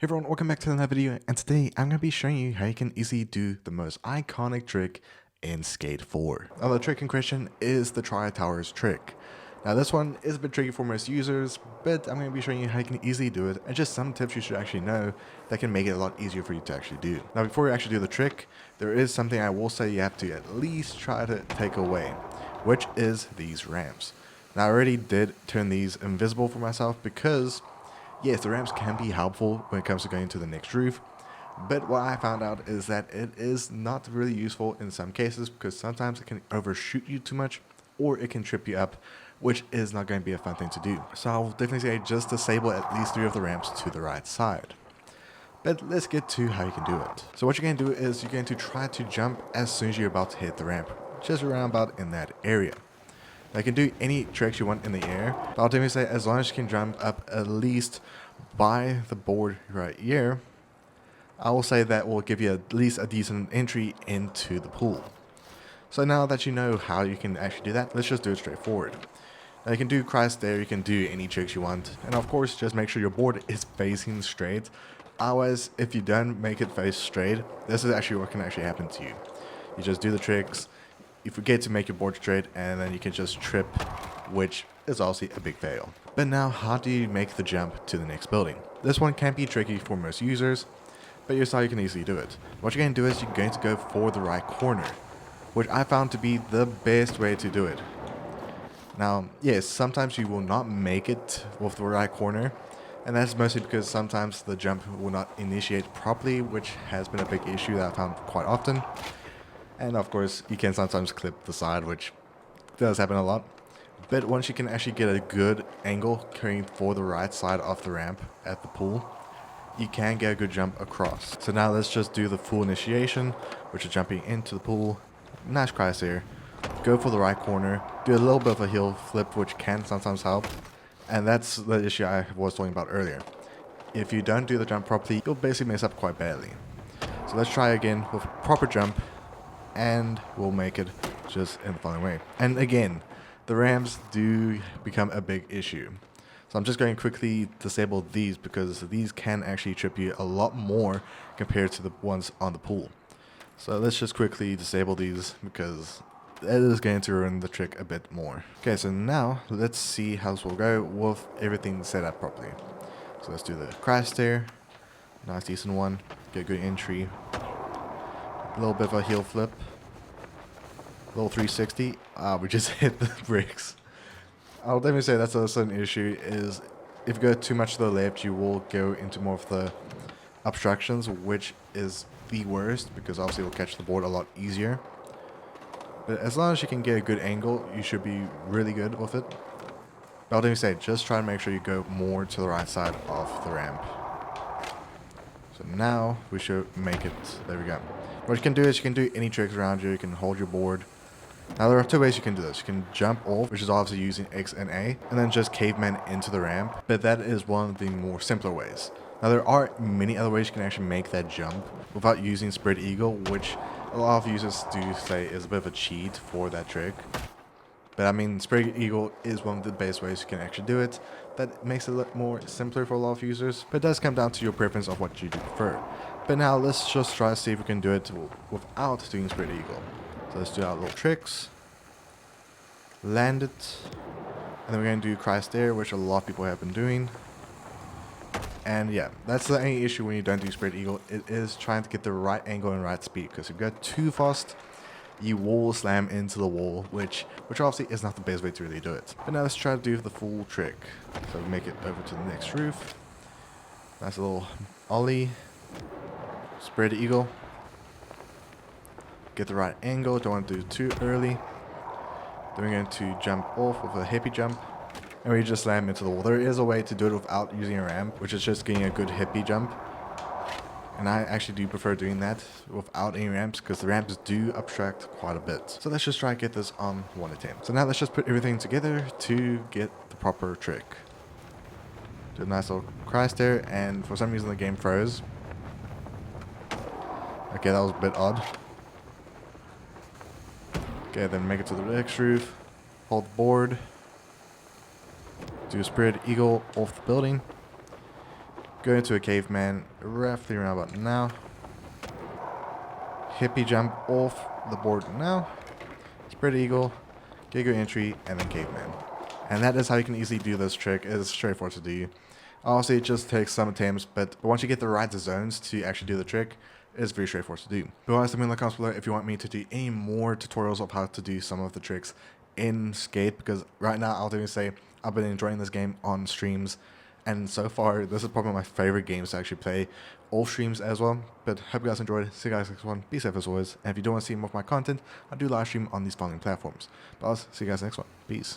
Hey everyone, welcome back to another video, and today I'm going to be showing you how you can easily do the most iconic trick in Skate 4. Now the trick in question is the Tri-Towers trick. Now this one is a bit tricky for most users, but I'm going to be showing you how you can easily do it and just some tips you should actually know that can make it a lot easier for you to actually do. Now before you actually do the trick, there is something I will say you have to at least try to take away, which is these ramps. Now I already did turn these invisible for myself because yes, the ramps can be helpful when it comes to going to the next roof, but what I found out is that it is not really useful in some cases because sometimes it can overshoot you too much or it can trip you up, which is not going to be a fun thing to do. So I'll definitely say just disable at least 3 of the ramps to the right side. But let's get to how you can do it. So what you're going to do is you're going to try to jump as soon as you're about to hit the ramp, just around about in that area. Now you can do any tricks you want in the air, but I'll definitely say as long as you can jump up at least by the board right here, I will say that will give you at least a decent entry into the pool. So now that you know how you can actually do that, let's just do it straightforward. Now you can do Christ there, you can do any tricks you want, and of course just make sure your board is facing straight. Otherwise, if you don't make it face straight, this is actually what can actually happen to you. You just do the tricks, you forget to make your board straight, and then you can just trip, which is obviously a big fail. But now, how do you make the jump to the next building? This one can be tricky for most users, but here's how you can easily do it. What you're going to do is you're going to go for the right corner, which I found to be the best way to do it. Now, yes, sometimes you will not make it with the right corner, and that's mostly because sometimes the jump will not initiate properly, which has been a big issue that I found quite often. And of course, you can sometimes clip the side, which does happen a lot. But once you can actually get a good angle carrying for the right side of the ramp at the pool, you can get a good jump across. So now let's just do the full initiation, which is jumping into the pool. Nice cross here. Go for the right corner. Do a little bit of a heel flip, which can sometimes help. And that's the issue I was talking about earlier. If you don't do the jump properly, you'll basically mess up quite badly. So let's try again with a proper jump, and we'll make it just in the following way. And again, the ramps do become a big issue. So I'm just going to quickly disable these because these can actually trip you a lot more compared to the ones on the pool. So let's just quickly disable these because it is going to ruin the trick a bit more. Okay, so now let's see how this will go with everything set up properly. So let's do the crash stair. Nice decent one. Get a good entry. A little bit of a heel flip. A little 360. We just hit the bricks. I'll definitely say that's also an issue, is if you go too much to the left, you will go into more of the obstructions, which is the worst because obviously it will catch the board a lot easier. But as long as you can get a good angle, you should be really good with it. But I'll definitely say, just try to make sure you go more to the right side of the ramp. So now we should make it. There we go. What you can do is you can do any tricks around you. You can hold your board. Now there are 2 ways you can do this. You can jump off, which is obviously using X and A, and then just caveman into the ramp. But that is one of the more simpler ways. Now there are many other ways you can actually make that jump without using spread eagle, which a lot of users do say is a bit of a cheat for that trick. But I mean, spread eagle is one of the best ways you can actually do it. That makes it a lot more simpler for a lot of users, but it does come down to your preference of what you do prefer. But now let's just try to see if we can do it without doing spread eagle. So let's do our little tricks. Land it. And then we're going to do Christ there, which a lot of people have been doing. And yeah, that's the only issue when you don't do spread eagle. It is trying to get the right angle and right speed. Because if you go too fast, you will slam into the wall, which obviously is not the best way to really do it. But now let's try to do the full trick. So we make it over to the next roof. Nice little ollie. Spread eagle. Get the right angle, don't want to do it too early. Then we're going to jump off with a hippie jump. And we just slam into the wall. There is a way to do it without using a ramp, which is just getting a good hippie jump. And I actually do prefer doing that without any ramps because the ramps do obstruct quite a bit. So let's just try to get this on one attempt. So now let's just put everything together to get the proper trick. Do a nice little crash there, and for some reason the game froze. Okay, that was a bit odd. Okay, then make it to the next roof. Hold the board. Do a spread eagle off the building. Go into a caveman roughly around about now. Hippie jump off the board now. Spread eagle, Giga entry, and then caveman. And that is how you can easily do this trick. It's straightforward to do. Obviously, it just takes some attempts, but once you get the right zones to actually do the trick, it's very straightforward to do. But honestly, let me in the comments below if you want me to do any more tutorials of how to do some of the tricks in Skate, because right now I'll definitely say I've been enjoying this game on streams, and so far this is probably my favorite games to actually play off streams as well. But hope you guys enjoyed. See you guys next one. Be safe as always, and if you don't want to see more of my content, I do live stream on these following platforms. But I'll see you guys next one. Peace.